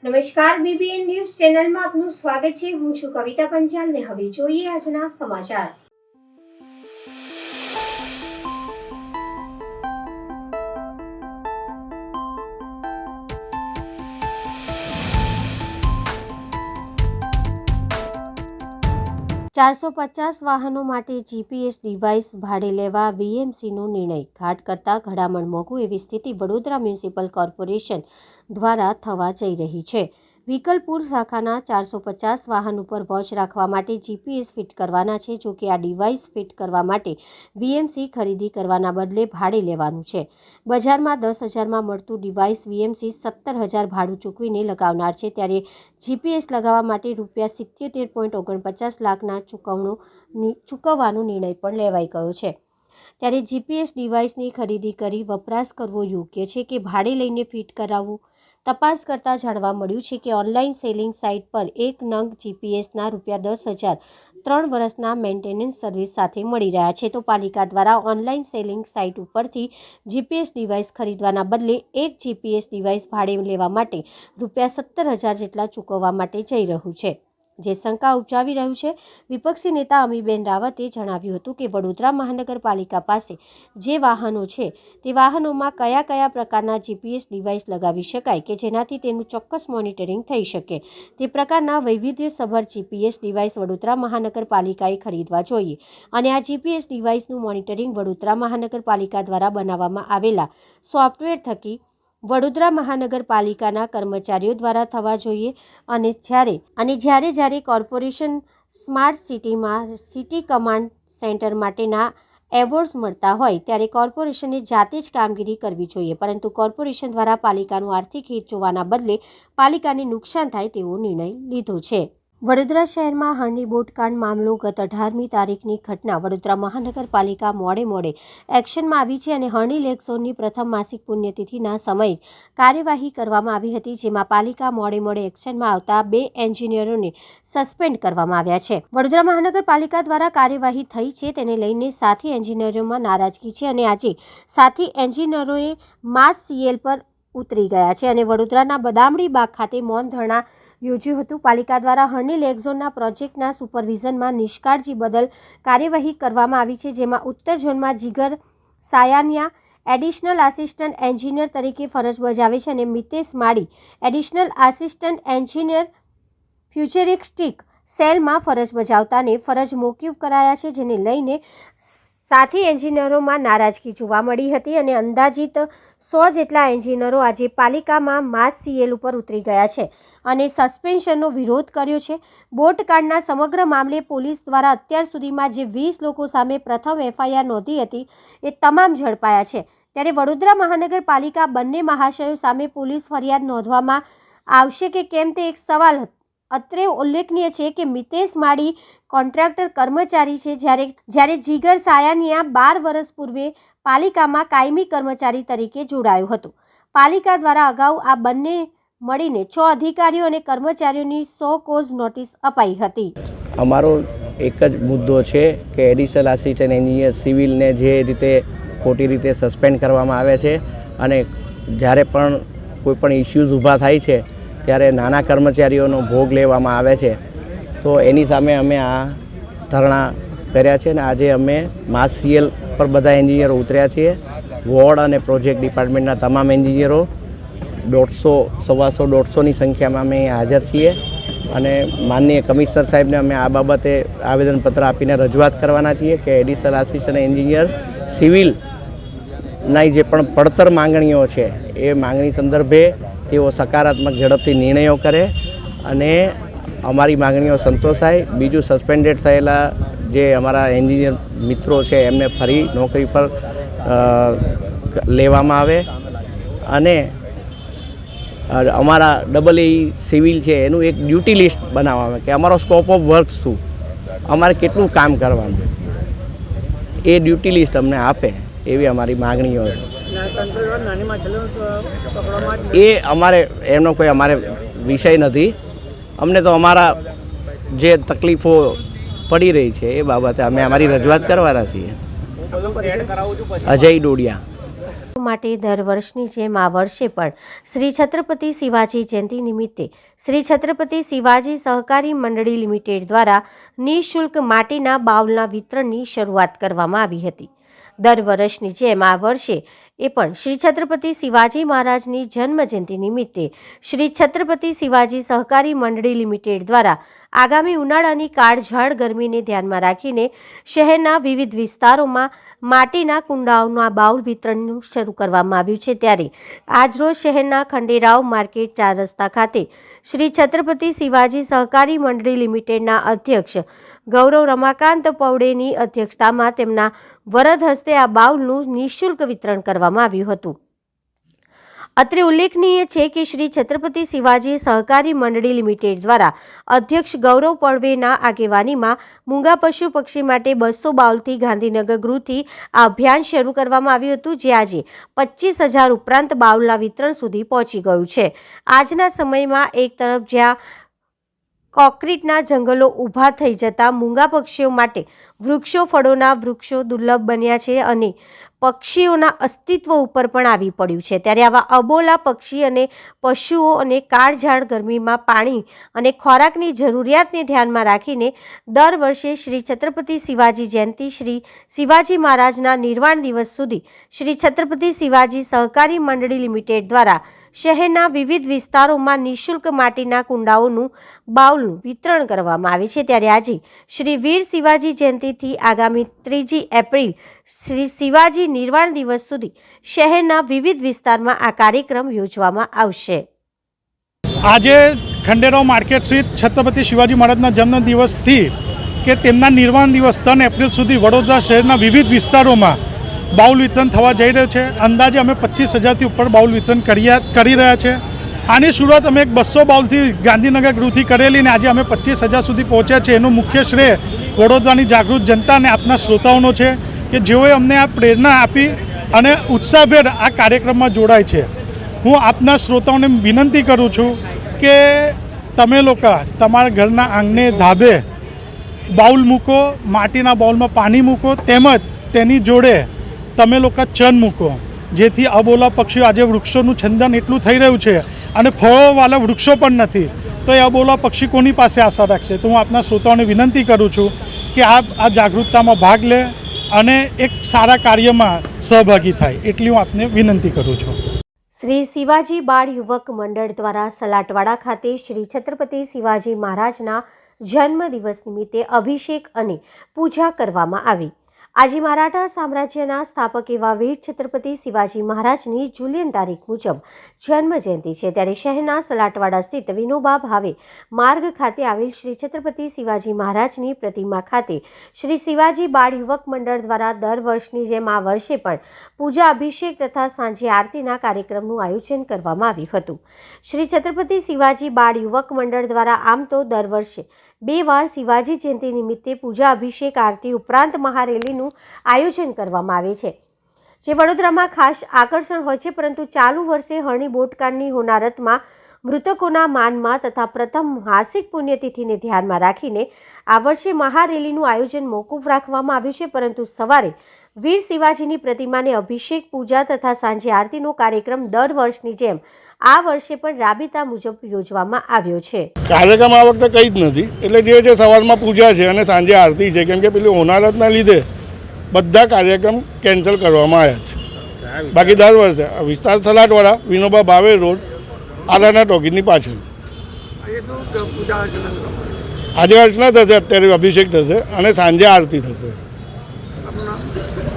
નમસ્કાર, BBN news ચેનલમાં આપનું સ્વાગત છે। હું છું કવિતા પંચાલ ને હવે જોઈએ આજના સમાચાર। ₹450 વાહનો માટે જીપીએસ ડિવાઇસ ભાડે લેવા વીએમસીનો નિર્ણય ઘાટ કરતા ઘડામણ મોંઘું એવી સ્થિતિ વડોદરા મ્યુનિસિપલ કોર્પોરેશન દ્વારા થવા જઈ રહી છે। વિકલપુર શાખાના 450 વાહન ઉપર વોચ રાખવા માટે જીપીએસ ફિટ કરવાના છે। જો કે આ ડિવાઇસ ફિટ કરવા માટે વીએમસી ખરીદી કરવાના બદલે ભાડે લેવાનું છે। બજારમાં 10,000માં મળતું ડિવાઇસ વીએમસી 17,000 ભાડું ચૂકવીને લગાવનાર છે, ત્યારે જીપીએસ લગાવવા માટે ₹77.49 લાખના ચૂકવવાનો નિર્ણય પણ લેવાઈ ગયો છે। ત્યારે જીપીએસ ડિવાઇસની ખરીદી કરી વપરાશ કરવો યોગ્ય છે કે ભાડે લઈને ફિટ કરાવવું? તપાસ કરતાં જાણવા મળ્યું છે કે ઓનલાઈન સેલિંગ સાઇટ પર એક નંગ જીપીએસના ₹10,000 3 વર્ષના મેન્ટેનન્સ સર્વિસ સાથે મળી રહ્યા છે, તો પાલિકા દ્વારા ઓનલાઈન સેલિંગ સાઇટ ઉપરથી જીપીએસ ડિવાઇસ ખરીદવાના બદલે એક જીપીએસ ડિવાઇસ ભાડે લેવા માટે ₹17,000 જેટલા ચૂકવવા માટે જઈ રહ્યું છે, જે શંકા ઉપજાવી રહ્યું છે। વિપક્ષી નેતા અમીબેન રાવતે જણાવ્યું હતું કે વડોદરા મહાનગરપાલિકા પાસે જે વાહનો છે તે વાહનોમાં કયા કયા પ્રકારના જીપીએસ ડિવાઇસ લગાવી શકાય કે જેનાથી તેનું ચોક્કસ મોનિટરિંગ થઈ શકે તે પ્રકારના વૈવિધ્યસભર જીપીએસ ડિવાઇસ વડોદરા મહાનગરપાલિકાએ ખરીદવા જોઈએ અને આ જીપીએસ ડિવાઇસનું મોનિટરિંગ વડોદરા મહાનગરપાલિકા દ્વારા બનાવવામાં આવેલા સોફ્ટવેર થકી વડોદરા મહાનગરપાલિકાના કર્મચારીઓ દ્વારા થવા જોઈએ અને જ્યારે કોર્પોરેશન સ્માર્ટ સિટીમાં સિટી કમાન્ડ સેન્ટર માટેના એવોર્ડ્સ મળતા હોય ત્યારે કોર્પોરેશને જાતે જ કામગીરી કરવી જોઈએ, પરંતુ કોર્પોરેશન દ્વારા પાલિકાનું આર્થિક હિત જોવાના બદલે પાલિકાને નુકસાન થાય તેવો નિર્ણય લીધો છે। વડોદરા શહેરમાં હરણી બોટકાંડ મામલો ગત 18મી તારીખની ઘટના વડોદરા મહાનગરપાલિકા મોડે એક્શનમાં આવી છે અને હરણી લેક ઝોનની પ્રથમ માસિક પુણ્યતિથિના સમયે કાર્યવાહી કરવામાં આવી હતી, જેમાં પાલિકા મોડે એક્શનમાં આવતા 2 એન્જિનિયરોને સસ્પેન્ડ કરવામાં આવ્યા છે। વડોદરા મહાનગરપાલિકા દ્વારા કાર્યવાહી થઈ છે તેને લઈને સાથી એન્જિનિયરોમાં નારાજગી છે અને આજે સાથી એન્જિનિયરોએ માસ સીએલ પર ઉતરી ગયા છે અને વડોદરાના બદામડી બાગ ખાતે મૌન ધરણા યોજ્યું હતું। પાલિકા દ્વારા હરણી લેક ઝોનના પ્રોજેક્ટના સુપરવિઝનમાં નિષ્કાળજી બદલ કાર્યવાહી કરવામાં આવી છે, જેમાં ઉત્તર ઝોનમાં જીગર સાયાનિયા એડિશનલ આસિસ્ટન્ટ એન્જિનિયર તરીકે ફરજ બજાવે છે અને મિતેશ માળી એડિશનલ આસિસ્ટન્ટ એન્જિનિયર ફ્યુચરિસ્ટિક સેલમાં ફરજ બજાવતાને ફરજ મોકૂફ કરાયા છે, જેને લઈને સાથી એન્જિનિયરોમાં નારાજગી જોવા મળી હતી અને અંદાજિત 100 જેટલા એન્જિનિયરો આજે પાલિકામાં માસ સીએલ ઉપર ઉતરી ગયા છે અને સસ્પેન્શનનો વિરોધ કર્યો છે। બોટકાંડના સમગ્ર મામલે પોલીસ દ્વારા અત્યાર સુધીમાં જે 20 લોકો સામે પ્રથમ એફઆઈઆર નોંધી હતી એ તમામ ઝડપાયા છે, ત્યારે વડોદરા મહાનગરપાલિકા બંને મહાશયો સામે પોલીસ ફરિયાદ નોંધવામાં આવશે કે કેમ તે એક સવાલ હતો। અત્રે ઉલ્લેખનીય છે કે મિતેશ માળી કોન્ટ્રાક્ટર કર્મચારી છે, જ્યારે જીગર સાયાનિયા 12 વર્ષ પૂર્વે પાલિકામાં કાયમી કર્મચારી તરીકે જોડાયો હતો। પાલિકા દ્વારા અગાઉ આ બંને મળીને 6 અધિકારીઓ અને કર્મચારીઓની 100 કોઝ નોટિસ અપાઈ હતી। અમારો એક જ મુદ્દો છે કે એડિશનલ આસિસ્ટન્ટ એન્જિનિયર સિવિલને જે રીતે ખોટી રીતે સસ્પેન્ડ કરવામાં આવે છે અને જ્યારે પણ કોઈ પણ ઇસ્યુઝ ઊભા થાય છે ત્યારે નાના કર્મચારીઓનો ભોગ લેવામાં આવે છે, તો એની સામે અમે આ ધરણા કર્યા છે અને આજે અમે માસ સીએલ પર બધા એન્જિનિયરો ઉતર્યા છીએ। વોર્ડ અને પ્રોજેક્ટ ડિપાર્ટમેન્ટના તમામ એન્જિનિયરો 150-150-150ની સંખ્યામાં અમે હાજર છીએ અને માનનીય કમિશનર સાહેબને અમે આ બાબતે આવેદનપત્ર આપીને રજૂઆત કરવાના છીએ કે એડિશનલ આસિસ્ટન્ટ એન્જિનિયર સિવિલના જે પણ પડતર માંગણીઓ છે એ માંગણી સંદર્ભે તેઓ સકારાત્મક ઝડપથી નિર્ણયો કરે અને અમારી માંગણીઓ સંતોષાય। બીજું, સસ્પેન્ડેડ થયેલા જે અમારા એન્જિનિયર મિત્રો છે એમને ફરી નોકરી પર લેવામાં આવે અને અમારા EE સિવિલ છે એનું એક ડ્યુટી લિસ્ટ બનાવવામાં કે અમારો સ્કોપ ઓફ વર્ક શું, અમારે કેટલું કામ કરવાનું, એ ડ્યુટી લિસ્ટ અમને આપે એવી અમારી માંગણીઓ છે। એ અમારે એમનો કોઈ અમારે વિષય નથી, અમને તો અમારા જે તકલીફો પડી રહી છે એ બાબતે અમે અમારી રજૂઆત કરવાના છીએ। અજય ડોડિયા। માટે દર વર્ષની જેમ આ વર્ષે પણ શ્રી છત્રપતિ શિવાજી જયંતિ નિમિત્તે શ્રી છત્રપતિ શિવાજી સહકારી મંડળી લિમિટેડ દ્વારા નિઃશુલ્ક માટીના બાઉલના વિતરણની શરૂઆત કરવામાં આવી હતી। દર વર્ષની જેમ આ વર્ષે પણ શ્રી છત્રપતિ શિવાજી મહારાજની જન્મ જયંતિ નિમિત્તે શ્રી છત્રપતિ શિવાજી સહકારી મંડળી લિમિટેડ દ્વારા આગામી ઉનાળાની કાળઝાળ ગરમીને ધ્યાનમાં રાખીને શહેરના વિવિધ વિસ્તારોમાં માટીના કુંડાઓના બાઉલ વિતરણનું શરૂ કરવામાં આવ્યું છે। ત્યારે આજરોજ શહેરના ખંડેરાવ માર્કેટ 4 રસ્તા ખાતે શ્રી છત્રપતિ શિવાજી સહકારી મંડળી લિમિટેડના અધ્યક્ષ ગૌરવ રમાકાંત પૌડેની અધ્યક્ષતામાં તેમના વરદ હસ્તે આ બાઉલનું નિઃશુલ્ક વિતરણ કરવામાં આવ્યું હતું। અત્રે ઉલ્લેખનીય છે કે શ્રી છત્રપતિ શિવાજી સહકારી મંડળી લિમિટેડ દ્વારા અધ્યક્ષ ગૌરવ પૌડેના આગેવાનીમાં મૂંગા પશુ પક્ષી માટે 200 બાઉલથી ગાંધીનગર ગૃહથી આ અભિયાન શરૂ કરવામાં આવ્યું હતું, જે આજે 25,000 ઉપરાંત બાઉલના વિતરણ સુધી પહોંચી ગયું છે। આજના સમયમાં એક તરફ જ્યાં કોન્ક્રીટના જંગલો ઊભા થઈ જતા મૂંગા પક્ષીઓ માટે વૃક્ષો, ફળોના વૃક્ષો દુર્લભ બન્યા છે અને પક્ષીઓના અસ્તિત્વ ઉપર પણ આવી પડ્યું છે। ત્યારે આવા અબોલા પક્ષી અને પશુઓ અને કાળઝાળ ગરમીમાં પાણી અને ખોરાકની જરૂરિયાતને ધ્યાનમાં રાખીને દર વર્ષે શ્રી છત્રપતિ શિવાજી જયંતિ શ્રી શિવાજી મહારાજના નિર્વાણ દિવસ સુધી શ્રી છત્રપતિ શિવાજી સહકારી મંડળી લિમિટેડ દ્વારા શહેરના વિવિધ વિસ્તારોમાં નિઃશુલ્ક માટીના કુંડાઓનું બાઉલનું વિતરણ કરવામાં આવે છે। ત્યારે આજે શ્રી વીર શિવાજી જયંતિથી આગામી 3 એપ્રિલ શ્રી શિવાજી નિર્વાણ દિવસ સુધી શહેરના વિવિધ વિસ્તારમાં આ કાર્યક્રમ યોજવામાં આવશે। આજે ખંડેરાવ માર્કેટ સ્થિત છત્રપતિ શિવાજી મહારાજના જન્મદિવસથી કે તેમના નિર્વાણ દિવસ 3 એપ્રિલ સુધી વડોદરા શહેરના વિવિધ વિસ્તારોમાં બાઉલ વિતરણ થવા જઈ રહ્યું છે। અંદાજે અમે 25,000થી ઉપર બાઉલ વિતરણ કરી રહ્યા છે। આની શરૂઆત અમે 200 બાઉલથી ગાંધીનગર ગૃહથી કરેલી ને આજે અમે 25,000 સુધી પહોંચ્યા છે। એનું મુખ્ય શ્રેય વડોદરાની જાગૃત જનતા અને આપના શ્રોતાઓનો છે કે જેઓએ અમને આ પ્રેરણા આપી અને ઉત્સાહભેર આ કાર્યક્રમમાં જોડાય છે। હું આપના શ્રોતાઓને વિનંતી કરું છું કે તમે લોકો તમારા ઘરના આંગણે ધાબે બાઉલ મૂકો, માટીના બાઉલમાં પાણી મૂકો, તેમજ તેની જોડે તમે લોકો ચન મૂકો, જેથી અબોલા પક્ષીઓ આજે વૃક્ષોનું છંદન એટલું થઈ રહ્યું છે અને ફળોવાળા વૃક્ષો પણ નથી, તો એ અબોલા પક્ષી કોની પાસે આશા રાખશે। તો હું આપના શ્રોતાઓને વિનંતી કરું છું કે આપ આ જાગૃતતામાં ભાગ લે અને એક સારા કાર્યમાં સહભાગી થાય, એટલી હું આપને વિનંતી કરું છું। શ્રી શિવાજી બાળ યુવક મંડળ દ્વારા સલાટવાડા ખાતે શ્રી છત્રપતિ શિવાજી મહારાજના જન્મદિવસ નિમિત્તે અભિષેક અને પૂજા કરવામાં આવી। આજે મરાઠા સામ્રાજ્યના સ્થાપક એવા વીર છત્રપતિ શિવાજી મહારાજની જુલિયન તારીખ મુજબ જન્મ જયંતિ છે। ત્યારે શહેરના સલાટવાડા સ્થિત વિનોબા ભાવે માર્ગ ખાતે આવેલ શ્રી છત્રપતિ શિવાજી મહારાજની પ્રતિમા ખાતે શ્રી શિવાજી બાળ યુવક મંડળ દ્વારા દર વર્ષની જેમ આ વર્ષે પણ પૂજા, અભિષેક તથા સાંજે આરતીના કાર્યક્રમનું આયોજન કરવામાં આવ્યું હતું। શ્રી છત્રપતિ શિવાજી બાળ યુવક મંડળ દ્વારા આમ તો દર વર્ષે 2 વાર શિવાજી જયંતિ નિમિત્તે પૂજા, અભિષેક, આરતી ઉપરાંત મહારેલીનું આયોજન કરવામાં આવે છે, જે વડોદરામાં ખાસ આકર્ષણ હોય છે। પરંતુ ચાલુ વર્ષે હરણી બોટકાંડની હોનારતમાં મૃતકોના માનમાં તથા પ્રથમ માસિક પુણ્યતિથિને ધ્યાનમાં રાખીને આ વર્ષે મહારેલીનું આયોજન મોકૂફ રાખવામાં આવ્યું છે। પરંતુ સવારે વીર શિવાજીની પ્રતિમાને અભિષેક, પૂજા તથા સાંજે આરતીનો કાર્યક્રમ દર વર્ષની જેમ આ વર્ષે પણ રાબેતા મુજબ યોજવામાં આવ્યો છે। કાર્યક્રમ આ વખતે કંઈ જ નથી, એટલે જે સવારમાં પૂજા છે અને સાંજે આરતી છે, કેમ કે પેલી હોનારતના લીધે બધા કાર્યક્રમ કેન્સલ કરવામાં આવ્યા છે। બાકી દર વર્ષે વિસ્તાર સલાટવાળા, વિનોબા ભાવે રોડ, આરાના ટોકીની પાછળ આજે અર્ચના થશે, અત્યારે અભિષેક થશે અને સાંજે આરતી થશે।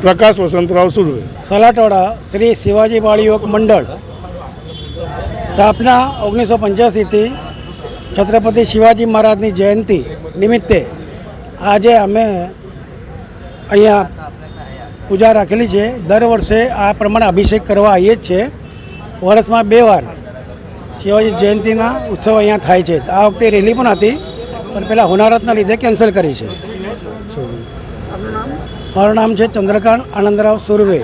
પ્રકાશ વસંતરાવ સુરવે, સલાટવાડા શ્રી શિવાજી બાળ યુવક મંડળ, સ્થાપના 1985થી છત્રપતિ શિવાજી મહારાજની જયંતિ નિમિત્તે આજે અમે અહીંયા પૂજા રાખેલી છે। દર વર્ષે આ પ્રમાણે અભિષેક કરવા આવીએ જ છે। વર્ષમાં 2 વાર શિવાજી જયંતિના ઉત્સવ અહીંયા થાય છે। આ વખતે રેલી પણ હતી, પણ પહેલાં હોનારતના લીધે કેન્સલ કરી છે। મારું નામ છે ચંદ્રકાંત આનંદરાવ સુરવે।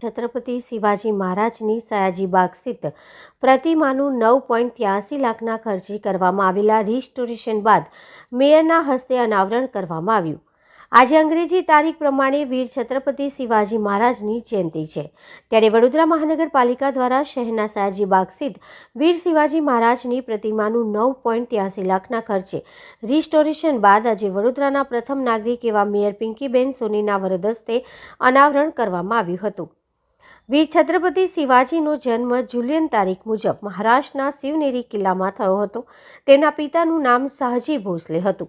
છત્રપતિ શિવાજી મહારાજની સયાજીબાગ સ્થિત પ્રતિમાનું 9.83 લાખના ખર્ચે કરવામાં આવેલા રિસ્ટોરેશન બાદ મેયરના હસ્તે અનાવરણ કરવામાં આવ્યું. આજે અંગ્રેજી તારીખ પ્રમાણે વીર છત્રપતિ શિવાજી મહારાજની જયંતિ છે, ત્યારે વડોદરા મહાનગરપાલિકા દ્વારા શહેરના સયાજીબાગ સ્થિત વીર શિવાજી મહારાજની પ્રતિમાનું 9.83 લાખના ખર્ચે રિસ્ટોરેશન બાદ આજે વડોદરાના પ્રથમ નાગરિક એવા મેયર પિંકીબેન સોનીના વરદ હસ્તે અનાવરણ કરવામાં આવ્યું હતું. વીર છત્રપતિ શિવાજીનો જન્મ જુલિયન તારીખ મુજબ મહારાષ્ટ્રના શિવનેરી કિલ્લામાં થયો હતો. તેમના પિતાનું નામ શાહજી ભોસલે હતું,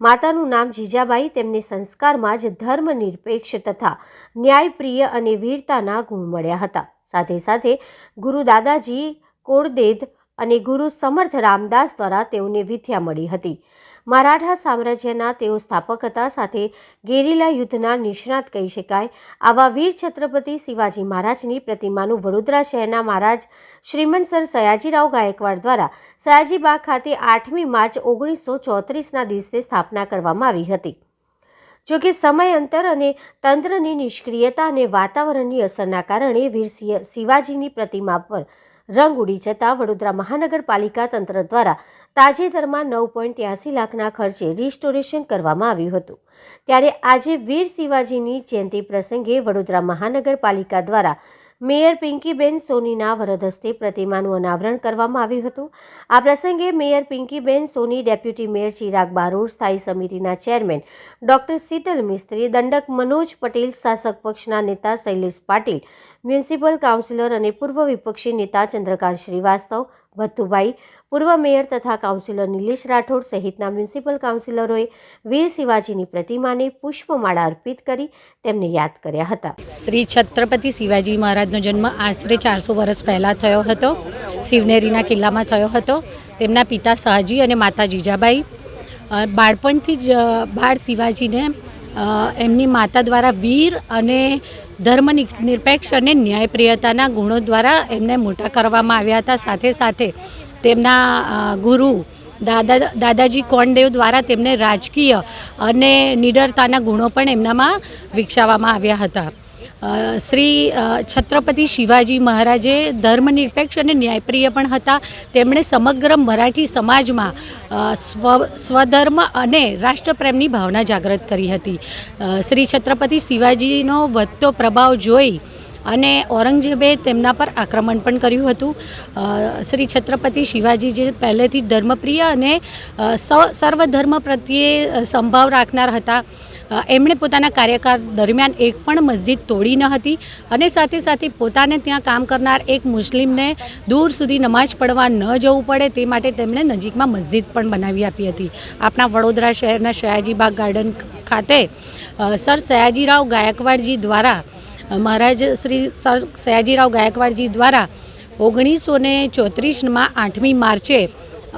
માતાનું નામ જીજાબાઈ. તેમને સંસ્કારમાં જ ધર્મનિરપેક્ષ તથા ન્યાયપ્રિય અને વીરતાના ગુણ મળ્યા હતા. સાથે સાથે ગુરુ દાદાજી કોળદેદ અને ગુરુ સમર્થ રામદાસ દ્વારા તેઓને વિદ્યા મળી હતી. મરાઠા સામ્રાજ્યના તેઓ સ્થાપક હતા, સાથે ગેરીલા યુદ્ધના નિષ્ણાત કહી શકાય. આવા વીર છત્રપતિ શિવાજી મહારાજની પ્રતિમાનું વડોદરા શહેરના મહારાજ શ્રીમંત સર સયાજીરાવ ગાયકવાડ દ્વારા સયાજીબાગ ખાતે 8મી માર્ચ 1934ના દિવસે સ્થાપના કરવામાં આવી હતી. જોકે સમય અંતર અને તંત્રની નિષ્ક્રિયતા અને વાતાવરણની અસરના કારણે વીર શિવાજીની પ્રતિમા પર રંગ ઉડી જતા વડોદરા મહાનગરપાલિકા તંત્ર દ્વારા તાજેતરમાં 9.83 લાખના ખર્ચે રિસ્ટોરેશન કરવામાં આવ્યું હતું. ત્યારે આજે વીર શિવાજીની જયંતિ પ્રસંગે વડોદરા મહાનગરપાલિકા દ્વારા મેયર પિંકીબેન સોનીના વરદ હસ્તે પ્રતિમાનું અનાવરણ કરવામાં આવ્યું હતું. આ પ્રસંગે મેયર પિંકીબેન સોની, ડેપ્યુટી મેયર ચિરાગ બારોટ, સ્થાયી સમિતિના ચેરમેન ડોક્ટર શીતલ મિસ્ત્રી, દંડક મનોજ પટેલ, શાસક પક્ષના નેતા શૈલેષ પાટીલ, મ્યુનિસિપલ કાઉન્સિલર અને પૂર્વ વિપક્ષી નેતા ચંદ્રકાંત શ્રીવાસ્તવ, ભથ્થુભાઈ, પૂર્વ મેયર તથા કાઉન્સિલર નિલેશ રાઠોડ સહિતના મ્યુનિસિપલ કાઉન્સિલરોએ વીર શિવાજીની પ્રતિમાને પુષ્પમાળા અર્પિત કરી તેમને યાદ કર્યા હતા. શ્રી છત્રપતિ શિવાજી મહારાજનો જન્મ આશરે 400 વર્ષ પહેલાં થયો હતો. શિવનેરીના કિલ્લામાં થયો હતો. તેમના પિતા શાહજી અને માતા જીજાબાઈ. બાળપણથી જ બાળ શિવાજીને એમની માતા દ્વારા વીર અને ધર્મનિરપેક્ષ અને ન્યાયપ્રિયતાના ગુણો દ્વારા એમને મોટા કરવામાં આવ્યા હતા. સાથે સાથે તેમના ગુરુ દાદાજી કોંડદેવ દ્વારા તેમને રાજકીય અને નિડરતાના ગુણો પણ એમનામાં વિકસાવવામાં આવ્યા હતા. શ્રી છત્રપતિ શિવાજી મહારાજે ધર્મનિરપેક્ષ અને ન્યાયપ્રિય પણ હતા. તેમણે સમગ્ર મરાઠી સમાજમાં સ્વધર્મ અને રાષ્ટ્રપ્રેમની ભાવના જાગૃત કરી હતી. શ્રી છત્રપતિ શિવાજીનો વધતો પ્રભાવ જોઈ અને ઔરંગઝેબે તેમના પર આક્રમણ પણ કર્યું હતું. શ્રી છત્રપતિ શિવાજી જે પહેલેથી ધર્મપ્રિય અને સર્વધર્મ પ્રત્યે સંભાવ રાખનાર હતા. એમણે પોતાના કાર્યકાળ દરમિયાન એક પણ મસ્જિદ તોડી ન હતી અને સાથે સાથે પોતાને ત્યાં કામ કરનાર એક મુસ્લિમને દૂર સુધી નમાઝ પડવા ન જવું પડે તે માટે તેમણે નજીકમાં મસ્જિદ પણ બનાવી આપી હતી. આપણા વડોદરા શહેરના સયાજીબાગ ગાર્ડન ખાતે સર સયાજીરાવ ગાયકવાડજી દ્વારા મહારાજ શ્રી સર સયાજીરાવ ગાયકવાડજી દ્વારા 1934માં 8મી માર્ચે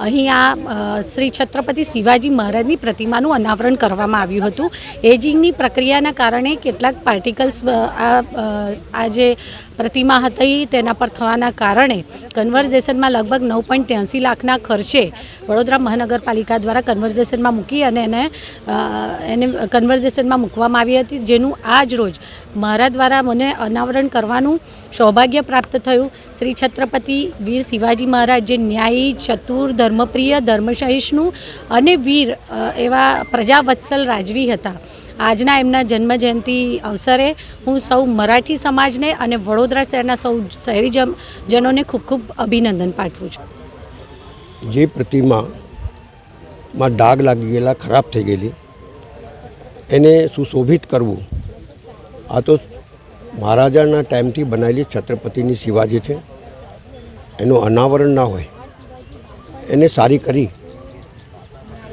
અહીંયા શ્રી છત્રપતિ શિવાજી મહારાજની પ્રતિમાનું અનાવરણ કરવામાં આવ્યું હતું. એજિંગની પ્રક્રિયાના કારણે કેટલાક પાર્ટિકલ્સ આ જે પ્રતિમા હતી તેના પર થવાના કારણે કન્વર્ઝેશનમાં લગભગ 9.83 લાખના ખર્ચે વડોદરા મહાનગરપાલિકા દ્વારા કન્વર્ઝેશનમાં મૂકી અને એને કન્વર્ઝેશનમાં મૂકવામાં આવી હતી, જેનું આજ રોજ મારા દ્વારા મને અનાવરણ કરવાનું સૌભાગ્ય પ્રાપ્ત થયું. શ્રી છત્રપતિ વીર શિવાજી મહારાજ જે ન્યાયી, ચતુર, ધર્મપ્રિય, ધર્મસહિષ્ણુ અને વીર એવા પ્રજાવત્સલ રાજવી હતા. આજના એમના જન્મજયંતિ અવસરે હું સૌ મરાઠી સમાજને અને વડોદરા શહેરના સૌ શહેરીજનોને ખૂબ ખૂબ અભિનંદન પાઠવું છું. જે પ્રતિમામાં ડાઘ લાગી ગયેલા, ખરાબ થઈ ગયેલી, એને સુશોભિત કરવું આ તો મહારાજાના ટાઈમથી બનાવેલી છત્રપતિની શિવાજી છે. એનું અનાવરણ ના હોય એને સારી કરી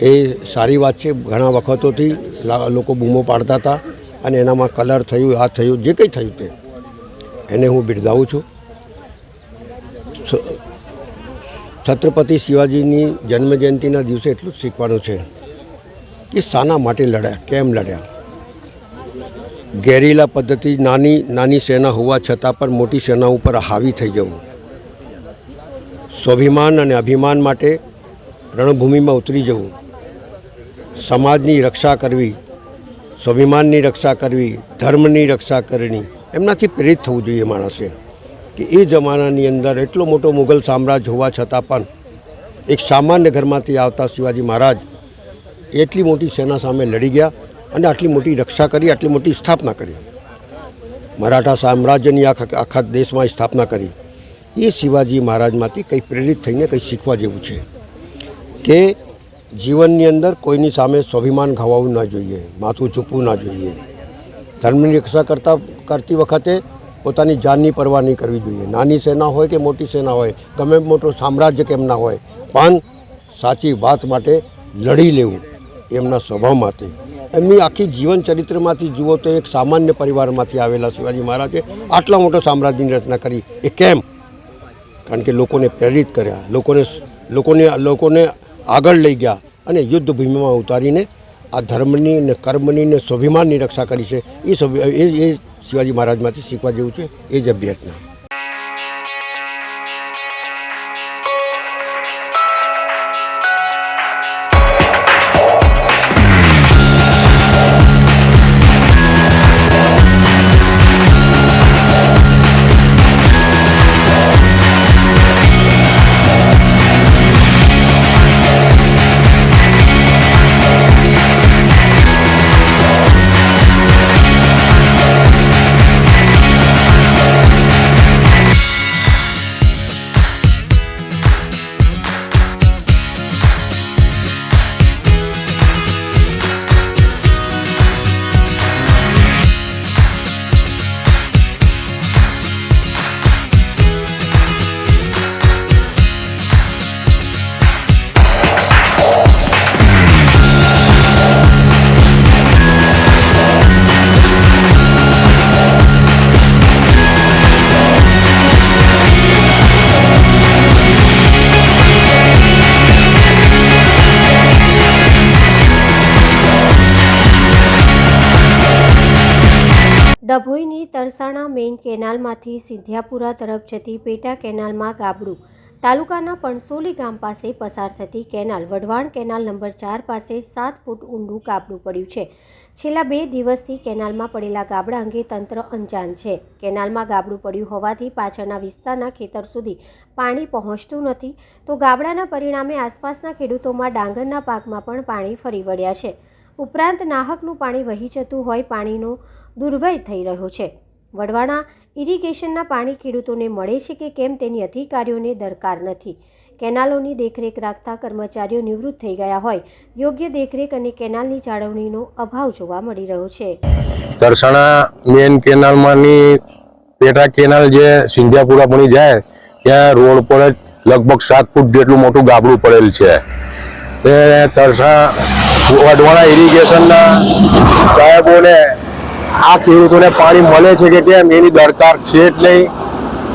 એ સારી વાત છે. ઘણા વખતોથી લોકો બૂમો પાડતા હતા અને એનામાં કલર થયું, આ થયું, જે કંઈ થયું તે એને હું બિરદાવું છું. છત્રપતિ શિવાજીની જન્મજયંતિના દિવસે એટલું જ શીખવાનું છે કે શાના માટે લડ્યા, કેમ લડ્યા. ગેરીલા પદ્ધતિ, નાની સેના હોવા છતાં પણ મોટી સેના ઉપર હાવી થઈ જવું, સ્વાભિમાન અને અભિમાન માટે રણભૂમિમાં ઉતરી જવું, સમાજની રક્ષા કરવી, સ્વાભિમાનની રક્ષા કરવી, ધર્મની રક્ષા કરવી, એમનાથી પ્રેરિત થવું જોઈએ માણસે. કે એ જમાનાની અંદર એટલો મોટો મુઘલ સામ્રાજ્ય હોવા છતાં પણ એક સામાન્ય ઘરમાંથી આવતા શિવાજી મહારાજ એટલી મોટી સેના સામે લડી ગયા અને આટલી મોટી રક્ષા કરી, આટલી મોટી સ્થાપના કરી, મરાઠા સામ્રાજ્યની આખા દેશમાં સ્થાપના કરી. એ શિવાજી મહારાજમાંથી કંઈ પ્રેરિત થઈને કંઈ શીખવા જેવું છે કે જીવનની અંદર કોઈની સામે સ્વાભિમાન ગવાવું ના જોઈએ, માથું ઝૂકવું ના જોઈએ. ધર્મની રક્ષા કરતી વખતે પોતાની જાનની પરવા નહીં કરવી જોઈએ. નાની સેના હોય કે મોટી સેના હોય, ગમે મોટો સામ્રાજ્ય કેમ ના હોય, પણ સાચી વાત માટે લડી લેવું એમના સ્વભાવમાંથી. એમની આખી જીવન ચરિત્રમાંથી જુઓ તો એક સામાન્ય પરિવારમાંથી આવેલા શિવાજી મહારાજે આટલા મોટો સામ્રાજ્યની રચના કરી. એ કેમ? કારણ કે લોકોને પ્રેરિત કર્યા, લોકોને આગળ લઈ ગયા અને યુદ્ધ ભૂમિમાં ઉતારીને આ ધર્મની ને કર્મની ને સ્વાભિમાનની રક્ષા કરી છે. એ શિવાજી મહારાજમાંથી શીખવા જેવું છે. એ જ અભ્યર્થના. ડભોઈની તરસાણા મેઇન કેનાલમાંથી સિંધિયાપુરા તરફ જતી પેટા કેનાલમાં ગાબડું તાલુકાના પણસોલી ગામ પાસે પસાર થતી કેનાલ વઢવાણ કેનાલ નંબર 4 પાસે 7 ફૂટ ઊંડું ગાબડું પડ્યું છે. છેલ્લા 2 દિવસથી કેનાલમાં પડેલા ગાબડા અંગે તંત્ર અંજાન છે. કેનાલમાં ગાબડું પડ્યું હોવાથી પાછળના વિસ્તારના ખેતર સુધી પાણી પહોંચતું નથી, તો ગાબડાના પરિણામે આસપાસના ખેડૂતોમાં ડાંગરના પાકમાં પણ પાણી ફરી વળ્યા છે. ઉપરાંત નાહકનું પાણી વહી જતું હોય પાણીનો દુર્વ્યય થઈ રહ્યો છે. વઢવાણા ઇરિગેશનના પાણી ખેડૂતોને મળે છે કે કેમ તેની અધિકારીઓને દરકાર નથી. કેનાલોની દેખરેખ રાખતા કર્મચારીઓ નિવૃત્ત થઈ ગયા હોય યોગ્ય દેખરેખ અને કેનાલની જાળવણીનો અભાવ જોવા મળી રહ્યો છે. તરસાણા મેન કેનાલમાંની પેટા કેનાલ જે સિંધિયાપુરા બની જાય ત્યાં રોડ પર જ લગભગ 7 ફૂટ જેટલું મોટું ગાબડું પડેલ છે. તે વઢવાણા ઇરિગેશનના સાહેબોને આ ખેડૂતોને પાણી મળે છે કે કેમ એની દરકાર છે જ નહીં.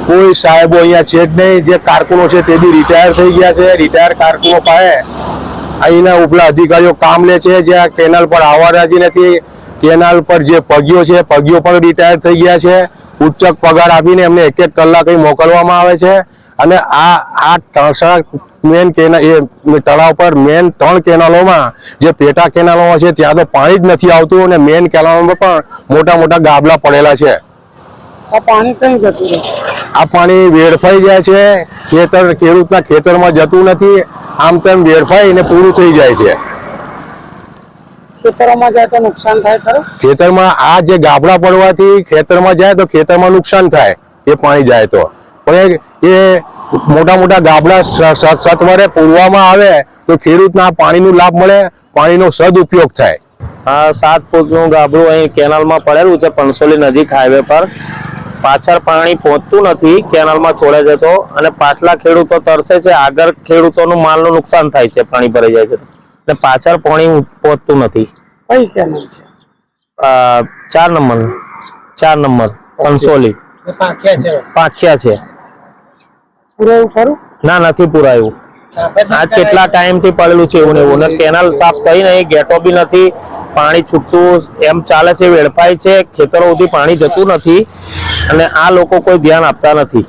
કોઈ સાહેબો અહીંયા છે જ નહીં. જે કારકુનો છે તે બી રિટાયર થઈ ગયા છે. રિટાયર કારકુનો પાસે અહીંના ઉપલા અધિકારીઓ કામ લે છે. જ્યાં કેનાલ પર આવવા રાજી નથી. કેનાલ પર જે પગીઓ છે પગીઓ પણ રિટાયર થઈ ગયા છે. ઉચ્ચક પગાર આપીને એમને 1-1 કલાક મોકલવામાં આવે છે. અને આ તરસાણા મેન કેનાલ એ તળાવ પર મેન 3 કેનાલોમાં જે પેટા કેનાલોમાં છે ત્યાં તો પાણી જ નથી આવતું અને મેન કેનાલોમાં પણ મોટા મોટા ગાબલા પડેલા છે. આ પાણી કઈ જતું રહે? આ પાણી વેડફાઈ જાય છે. ખેડૂતના ખેતરમાં જતું નથી. આમ તેમ વેડફાઈને પૂરું થઈ જાય છે. ખેતરોમાં જાય તો નુકસાન થાય ખરું? ખેતરમાં આ જે ગાબડા પડવાથી ખેતરમાં જાય તો ખેતરમાં નુકસાન થાય. એ પાણી જાય તો પણ એ મોટા મોટા ગાબડા સત્વરે પૂરવામાં આવે તો ખેડૂતના પાણીનો લાભ મળે, પાણીનો સદુપયોગ થાય. આ 7 ફૂટનું ગાબડું અહીં કેનાલમાં પડેલું છે પણસોલી નજીક હાઈવે પર. પાછળ પાણી પહોંચતું નથી, કેનાલમાં છોડે છે તો, અને પાછલા ખેડૂતો તરસે છે, આગળ ખેડૂતોનું માલનું નુકસાન થાય છે, પાણી ભરાઈ જાય છે અને પાછળ પાણી પહોંચતું નથી. કઈ કેનાલ છે? 4 નંબર પણસોલી પાંખ્યા છે. પૂરું ખરું? ના, નથી પુરાયું. આજ કેટલા ટાઈમથી પડેલું છે એવું ને એવું, ને કેનાલ સાફ થઈ નહીં, ગેટો બી નથી, પાણી છૂટતું એમ ચાલે છે, વેડફાય છે, ખેતરો સુધી પાણી જતું નથી અને આ લોકો કોઈ ધ્યાન આપતા નથી.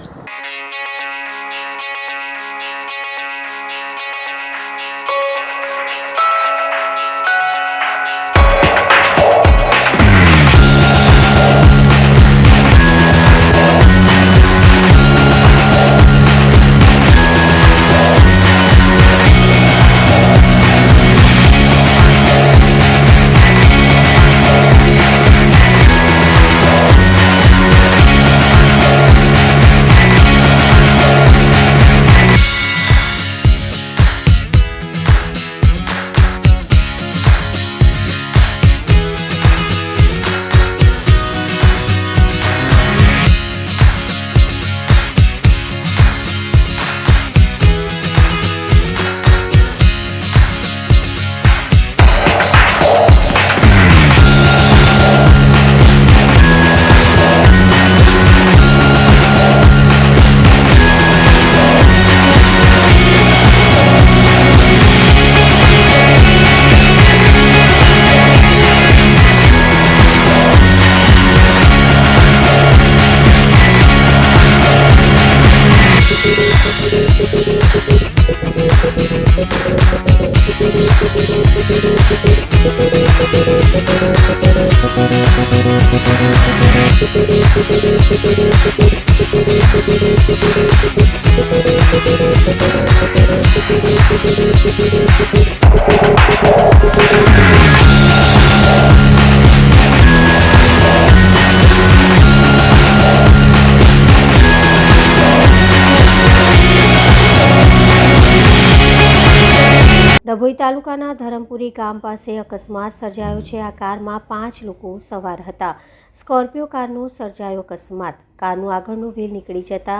ડભોઈ તાલુકાના ધરમપુરી ગામ પાસે અકસ્માત સર્જાયો છે. આ કારમાં 5 લોકો સવાર હતા. સ્કોર્પિયો કારનો સર્જાયો અકસ્માત. કારનું આગળનું વ્હીલ નીકળી જતા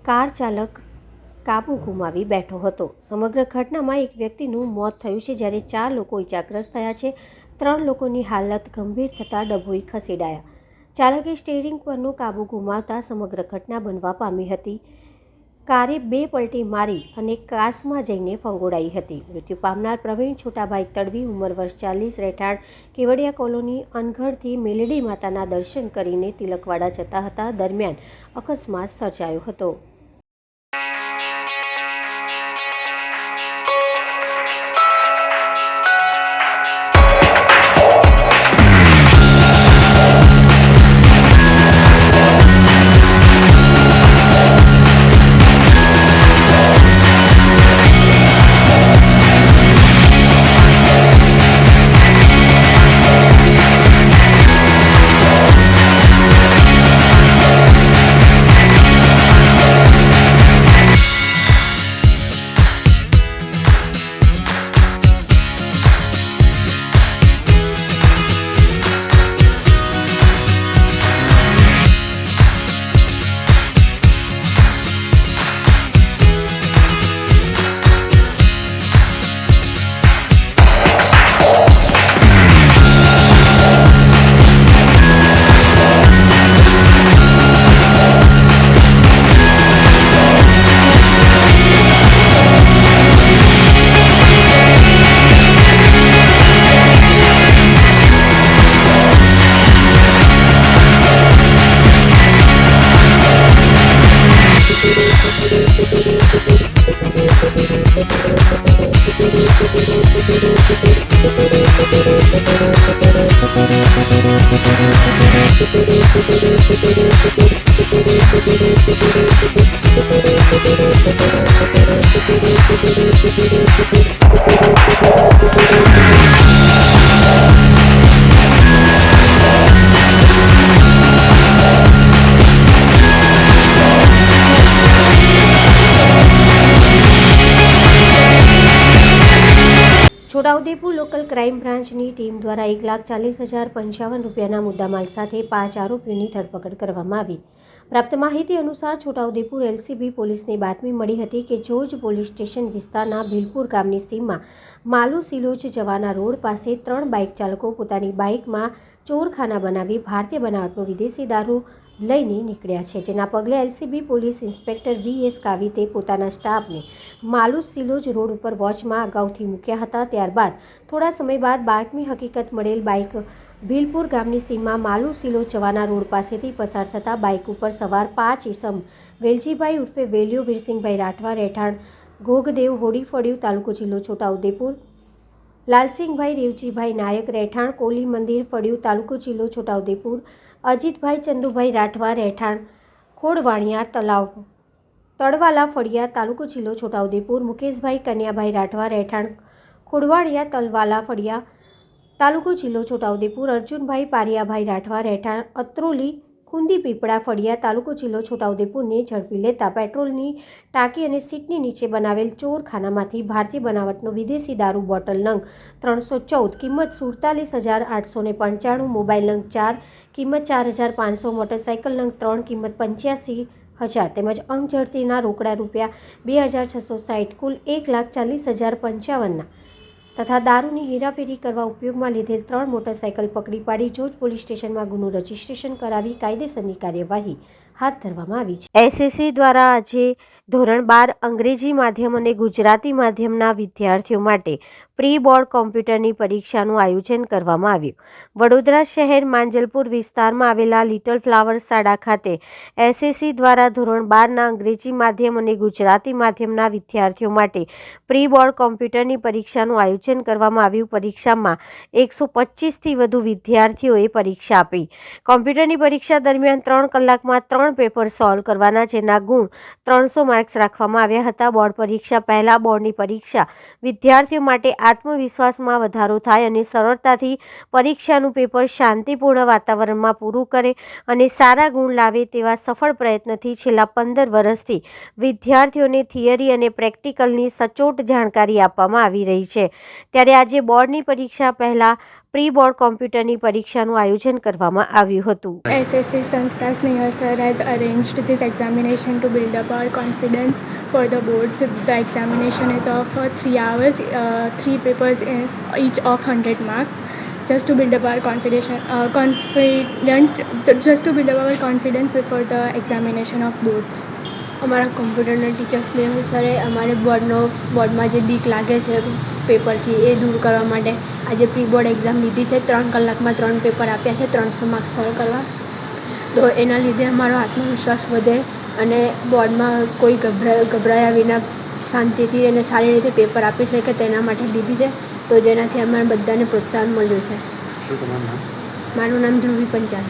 કાર ચાલક કાબુ ગુમાવી બેઠો હતો. સમગ્ર ઘટનામાં એક વ્યક્તિનું મોત થયું છે, જ્યારે 4 લોકો ઇજાગ્રસ્ત થયા છે. 3 લોકોની હાલત ગંભીર થતાં ડભોઈ ખસેડાયા. ચાલકે સ્ટીયરિંગ પરનો કાબુ ગુમાવતા સમગ્ર ઘટના બનવા પામી હતી. કારે 2 પલટી મારી અને કાસમાં જઈને ફંગોળાઈ હતી. મૃત્યુ પામનાર પ્રવીણ છોટાભાઈ તડવી, ઉંમર વર્ષ 40, રહેઠાણ કેવડિયા કોલોની, અનગઢથી મેલડી માતાના દર્શન કરીને તિલકવાડા જતા હતા. દરમિયાન અકસ્માત સર્જાયો હતો. છોટાઉદેપુર છોટાઉદેપુર લોકલ ક્રાઇમ બ્રાન્ચની ટીમ દ્વારા 1,40,055 રૂપિયાના મુદ્દામાલ સાથે 5 આરોપીઓની ધરપકડ કરવામાં આવી. પ્રાપ્ત માહિતી અનુસાર છોટાઉદેપુર એલસીબી પોલીસને બાતમી મળી હતી કે જોજ પોલીસ સ્ટેશન વિસ્તારના ભીલપુર ગામની સીમમાં માલુ સિલોચ જવાના રોડ પાસે 3 બાઇક ચાલકો પોતાની બાઇકમાં ચોરખાના બનાવી ભારતીય બનાવટનો વિદેશી દારૂ લઈને નીકળ્યા છે. જેના પગલે એલસીબી પોલીસ ઇન્સ્પેક્ટર વી.એસ. કાવિતે પોતાના સ્ટાફને માલુ સિલોજ રોડ ઉપર વોચમાં અગાઉથી મૂક્યા હતા. ત્યારબાદ થોડા સમય બાદ બાતમી હકીકત મળેલ બાઇક ભીલપુર ગામની સીમમાં માલુ સિલોજ જવાના રોડ પાસેથી પસાર થતાં બાઇક ઉપર સવાર 5 ઈસમ વેલજીભાઈ ઉર્ફે વેલ્યો વીરસિંહભાઈ રાઠવા રહેઠાણ ઘોઘદેવ હોડીફળિયું તાલુકો જિલ્લો છોટાઉદેપુર, લાલસિંહભાઈ રેવજીભાઈ નાયક રહેઠાણ કોલી મંદિર ફળિયું તાલુકો જિલ્લો છોટાઉદેપુર, અજીતભાઈ ચંદુભાઈ રાઠવા રહેઠાણ ખોડવાણિયા તલાવ તળવાલા ફળિયા તાલુકો જિલ્લો છોટાઉદેપુર, મુકેશભાઈ કન્યાભાઈ રાઠવા રહેઠાણ ખોડવાણિયા તલવાલા ફળિયા તાલુકો જિલ્લો છોટાઉદેપુર, અર્જુનભાઈ પારિયાભાઈ રાઠવા રહેઠાણ અત્રોલી ખુંદી પીપળા ફળિયા તાલુકો જિલ્લો છોટાઉદેપુરને ઝડપી લેતા પેટ્રોલની ટાંકી અને સીટની નીચે બનાવેલ ચોરખાનામાંથી ભારતીય બનાવટનો વિદેશી દારૂ બોટલ નંગ 314 કિંમત 47,895, મોબાઈલ નંગ 4 કિંમત 4,500, મોટરસાઇકલ નંગ 3 કિંમત 85,000 તેમજ અંક ઝડતીના રોકડા રૂપિયા 2,660 કુલ 1,40,055 તથા દારૂની હેરાફેરી કરવા ઉપયોગમાં લીધેલ 3 મોટરસાઇકલ પકડી પાડી જોજ પોલીસ સ્ટેશનમાં ગુનો રજીસ્ટ્રેશન કરાવી કાયદેસરની કાર્યવાહી હાથ ધરવામાં આવી છે. એસએસસી દ્વારા આજે ધોરણ 12 અંગ્રેજી માધ્યમ અને ગુજરાતી માધ્યમના વિદ્યાર્થીઓ માટે પ્રી બોર્ડ કોમ્પ્યુટરની પરીક્ષાનું આયોજન કરવામાં આવ્યું. વડોદરા શહેર માંજલપુર વિસ્તારમાં આવેલા લિટલ ફ્લાવર શાળા ખાતે એસએસસી દ્વારા ધોરણ 12ના અંગ્રેજી માધ્યમ અને ગુજરાતી માધ્યમના વિદ્યાર્થીઓ માટે પ્રી બોર્ડ કોમ્પ્યુટરની પરીક્ષાનું આયોજન કરવામાં આવ્યું. પરીક્ષામાં 125થી વધુ વિદ્યાર્થીઓએ પરીક્ષા આપી. કોમ્પ્યુટરની પરીક્ષા દરમિયાન 3 કલાકમાં 3 પેપર સોલ્વ કરવાના, જેના ગુણ 300 માર્ક્સ રાખવામાં આવ્યા હતા. બોર્ડ પરીક્ષા પહેલા બોર્ડની પરીક્ષા વિદ્યાર્થીઓ માટે આત્મવિશ્વાસમાં વધારો થાય અને સરળતાથી પરીક્ષાનું પેપર શાંતિપૂર્ણ વાતાવરણમાં પૂરું કરે અને સારા ગુણ લાવે તેવા સફળ પ્રયત્નથી છેલ્લા 15 વર્ષથી વિદ્યાર્થીઓને થિયરી અને પ્રેક્ટિકલની સચોટ જાણકારી આપવામાં આવી રહી છે. ત્યારે આજે બોર્ડની પરીક્ષા પહેલા પ્રી બોર્ડ કોમ્પ્યુટરની પરીક્ષાનું આયોજન કરવામાં આવ્યું હતું. SSC Sanstha Snehal sir has arranged this examination to build up our confidence for the boards. The examination is of 3 hours, 3 papers each of 100 marks. Just to build up our confidence before the examination of boards. અમારા કોમ્પ્યુટરના teacher Snehal સરે અમારે બોર્ડમાં જે બીક લાગે છે પેપરથી એ દૂર કરવા માટે આજે પ્રી બોર્ડ એક્ઝામ લીધી છે. 3 કલાકમાં 3 પેપર આપ્યા છે 300 માર્ક્સ સોલ્વ કરવા. તો એના લીધે અમારો આત્મવિશ્વાસ વધે અને બોર્ડમાં કોઈ ગભરાયા વિના શાંતિથી અને સારી રીતે પેપર આપી શકે તેના માટે લીધી છે. તો જેનાથી અમારે બધાને પ્રોત્સાહન મળ્યું છે. શું તમારું નામ? મારું નામ ધ્રુવી પંચાલ.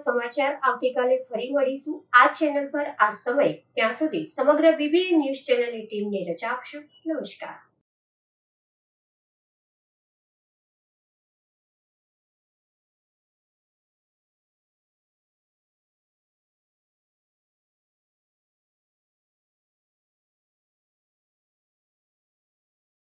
સમાચાર આવતીકાલે ફરી મળીશું આ ચેનલ પર આ સમય. ત્યાં સુધી સમગ્ર BBN ન્યૂઝ ચેનલની ટીમને રજા આપશો. નમસ્કાર.